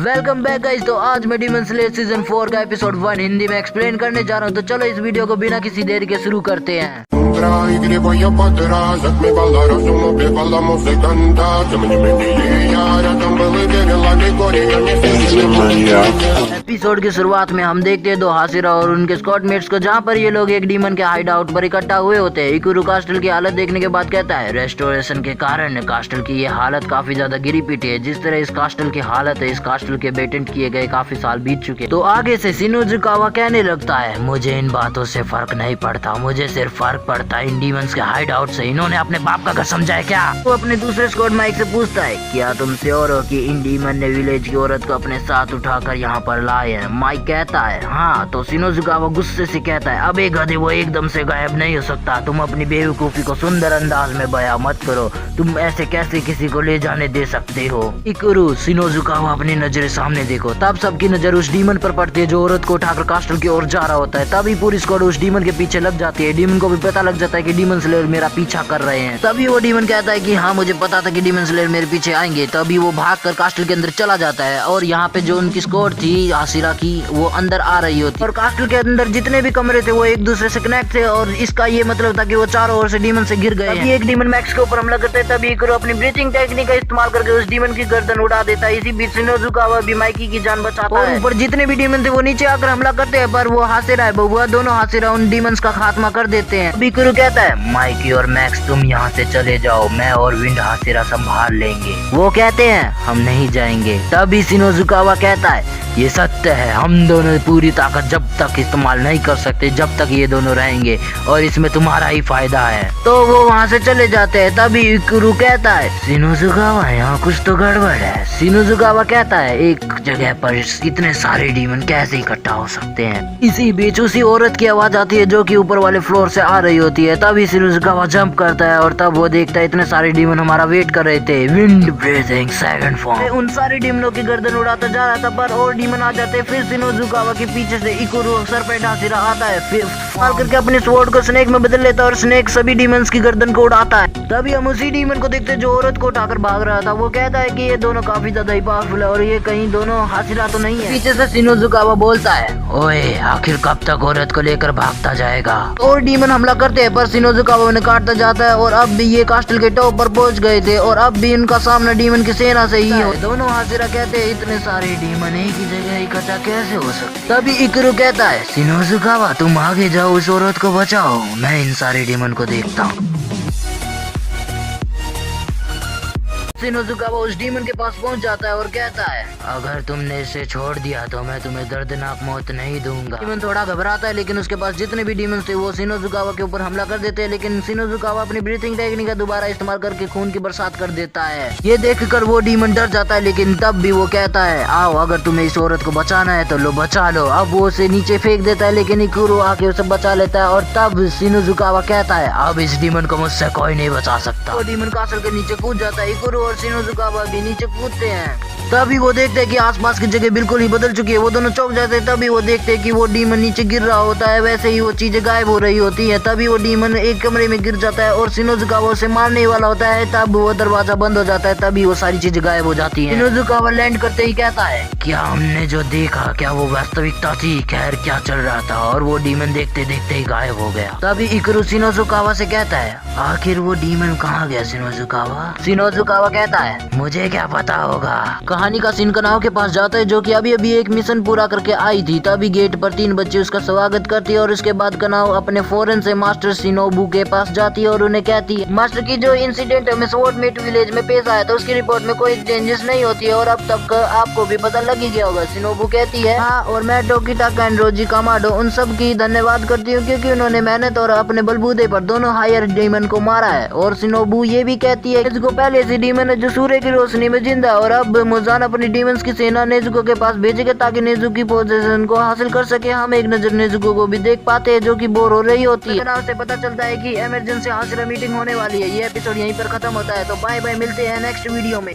Welcome back guys. तो आज मैं डीमन स्लेयर सीजन 4 का एपिसोड 1 हिंदी में एक्सप्लेन करने जा रहा हूँ। तो चलो इस वीडियो को बिना किसी देरी के शुरू करते हैं। एपिसोड की शुरुआत में हम देखते हैं दो हासिरा और उनके स्कॉटमेट्स को, जहाँ पर ये लोग एक डीमन के हाइड आउट पर इकट्ठा हुए होते हैं। इकुरू कास्टल की हालत देखने के बाद कहता है रेस्टोरेशन के कारण कास्टल की ये हालत काफी ज्यादा गिरी पीटी है। जिस तरह इस कास्टल की हालत है, इस कास्टल के पेटेंट किए गए काफी साल बीत चुके। तो आगे से शिनोजुकावा कहने लगता है मुझे इन बातों से फर्क नहीं पड़ता, मुझे सिर्फ फर्क पड़ता है इन डीमंस के हाइड आउट से। इन्होंने अपने बाप का घर समझा है क्या? वो अपने दूसरे स्क्वाड माइक से पूछता है क्या तुम श्योर हो कि इन डीमन ने विलेज की औरत को अपने साथ उठाकर यहाँ पर लाए हैं? माइक कहता है हाँ। तो शिनोजुकावा गुस्से से कहता है अबे गधे, वो एकदम से गायब नहीं हो सकता। तुम अपनी बेवकूफी को सुंदर अंदाज में बयां मत करो। तुम ऐसे कैसे किसी को ले जाने दे सकते हो? इकुरू, शिनोजुकावा अपनी नजरें सामने देखो। तब सबकी नजर उस डीमन पर पड़ती है जो औरत को उठाकर कास्टल की ओर जा रहा होता है। तभी पूरी स्क्वाड उस डीमन के पीछे लग जाती है। डीमन को भी पता लग जाता है कि डीमन स्लेयर मेरा पीछा कर रहे हैं। तभी वो डीमन कहता है कि हाँ मुझे पता था कि डीमन स्लेयर मेरे पीछे आएंगे। तभी वो भागकर कास्टल के अंदर चला जाता है और यहाँ पे जो उनकी स्क्वाड थी हासिरा की, वो अंदर आ रही होती। और कास्टल के अंदर जितने भी कमरे थे वो एक दूसरे से कनेक्ट थे और इसका ये मतलब था कि वो चारों ओर से डीमन से घिर गए हैं। एक डीमन मैक्स के ऊपर हमला करता है। तभी इकुरू अपनी ब्रीथिंग टेक्निक का इस्तेमाल करके उस डीमन की गर्दन उड़ा देता है। इसी बीच शिनोजुकावा भी माइकी की जान बचाता है। ऊपर जितने भी डीमन थे वो नीचे आकर हमला करते हैं, पर वो हासिरा है बबुआ, दोनों हासिरा उन डीमंस का खात्मा कर देते हैं। अभी इकुरू कहता है माइकी और मैक्स तुम यहाँ से चले जाओ, मैं और विंड हासिरा संभाल लेंगे। वो कहते हैं हम नहीं जाएंगे। तभी शिनोजुकावा कहता है ये सत्य है, हम दोनों पूरी ताकत जब तक इस्तेमाल नहीं कर सकते जब तक ये दोनों रहेंगे और इसमें तुम्हारा ही फायदा है। तो वो वहाँ से चले जाते हैं। तभी इकुरू कहता है शिनोजुकावा यहाँ कुछ तो गड़बड़ है। शिनोजुकावा कहता है एक जगह पर इतने सारे डीमन कैसे इकट्ठा हो सकते हैं? इसी बीच उसी औरत की आवाज आती है जो कि ऊपर वाले फ्लोर से आ रही होती है। तभी शिनोजुकावा जंप करता है और तब वो देखता है इतने सारे डीमन हमारा वेट कर रहे थे। विंड ब्रीथिंग सेकंड फॉर्म उन सारे डीमनों की गर्दन उड़ाता जा रहा था, पर और डीमन आ जाते हैं। फिर शिनोजुकावा के पीछे से इकुरू सरपेंट हासिरा आता है, फिर फाल करके अपने स्वॉर्ड को स्नेक में बदल लेता है और स्नेक सभी डीमंस की गर्दन को उड़ाता है। तभी हम उसी डीमन को देखते हैं जो औरत को उठाकर भाग रहा था। वो कहता है कि ये दोनों काफी ज्यादा ही पावरफुल है और ये कहीं दोनों हासिरा तो नहीं है। पीछे से शिनोजुकावा बोलता है ओए आखिर कब तक औरत को लेकर भागता जाएगा? और डीमन हमला करते हैं, पर शिनोजुकावा उन्हें काटता जाता है और अब भी ये कास्टल के टॉप पर पहुंच गए थे और अब भी उनका सामना डीमन की सेना से ही है। दोनों हासिरा कहते हैं इतने सारे डीमन एक ही जगह इकट्ठा कैसे हो सकते? तभी इकुरू कहता है शिनोजुकावा तुम आगे जाओ, उस औरत को बचाओ, मैं इन सारे डीमन को देखता हूँ। शिनोजुकावा उस डीमन के पास पहुंच जाता है और कहता है अगर तुमने इसे छोड़ दिया तो मैं तुम्हें दर्दनाक मौत नहीं दूंगा। डीमन थोड़ा घबराता है, लेकिन उसके पास जितने भी डीमन थे वो शिनोजुकावा के ऊपर हमला कर देते हैं। लेकिन शिनोजुकावा अपनी ब्रीथिंग टेक्निक का दोबारा इस्तेमाल करके खून की बरसात कर देता है। ये देखकर वो डीमन डर जाता है, लेकिन तब भी वो कहता है आओ अगर तुम्हें इस औरत को बचाना है तो लो बचा लो। अब वो उसे नीचे फेंक देता है, लेकिन इकुरू आके उसे बचा लेता है और तब शिनोजुकावा कहता है अब इस डीमन को मुझसे कोई नहीं बचा सकता। वो डीमन कासल के नीचे कूद जाता है। इकुरू और शिनोजुकावा भी नीचे कूदते हैं। तभी वो देखते हैं कि आसपास की जगह बिल्कुल ही बदल चुकी है। वो दोनों चौंक जाते हैं। तभी वो देखते हैं कि वो डीमन नीचे गिर रहा होता है, वैसे ही वो चीजें गायब हो रही होती है। तभी वो डीमन एक कमरे में गिर जाता है और शिनोजुकावा उसे मारने वाला होता है। तब वो दरवाजा बंद हो जाता है। तभी वो सारी चीजें गायब हो जाती हैं। शिनोजुकावा लैंड करते ही कहता है क्या हमने जो देखा क्या वो वास्तविकता थी? खैर क्या चल रहा था? और वो डीमन देखते देखते ही गायब हो गया। तभी इकुरू शिनोजुकावा से कहता है आखिर वो डीमन कहाँ गया शिनोजुकावा? शिनोजुकावा कहता है मुझे क्या पता होगा। कहानी का सीन कनाओ के पास जाता है जो कि अभी अभी एक मिशन पूरा करके आई थी। तभी गेट पर 3 बच्चे उसका स्वागत करती है और उसके बाद कनाओ अपने फॉरेन से मास्टर शिनोबू के पास जाती है और उन्हें कहती है मास्टर की जो इंसिडेंट हमें स्वॉर्डमेट विलेज में पेश आया था उसकी रिपोर्ट में कोई चेंजेस नहीं होती है और अब तक आपको भी पता लग ही गया होगा। शिनोबू कहती है हाँ, और मैं टोकिटाका एंड रोजी कामाडो उन सब की धन्यवाद करती हूँ क्योंकि उन्होंने मेहनत और अपने बलबूते पर दोनों हायर डीमन को मारा है। और शिनोबू ये भी कहती है नेजुको पहले से डीमन है जो सूर्य की रोशनी में जिंदा है और अब मुजान अपनी डीमंस की सेना नेजुको के पास भेजेगा ताकि नेजुको की पोजीशन को हासिल कर सके। हम एक नजर नेजुको को भी देख पाते हैं जो कि बोर हो रही होती है। से पता चलता है कि इमरजेंसी हासिरा मीटिंग होने वाली है। ये एपिसोड यहीं पर खत्म होता है। तो बाय बाय, मिलते हैं नेक्स्ट वीडियो में।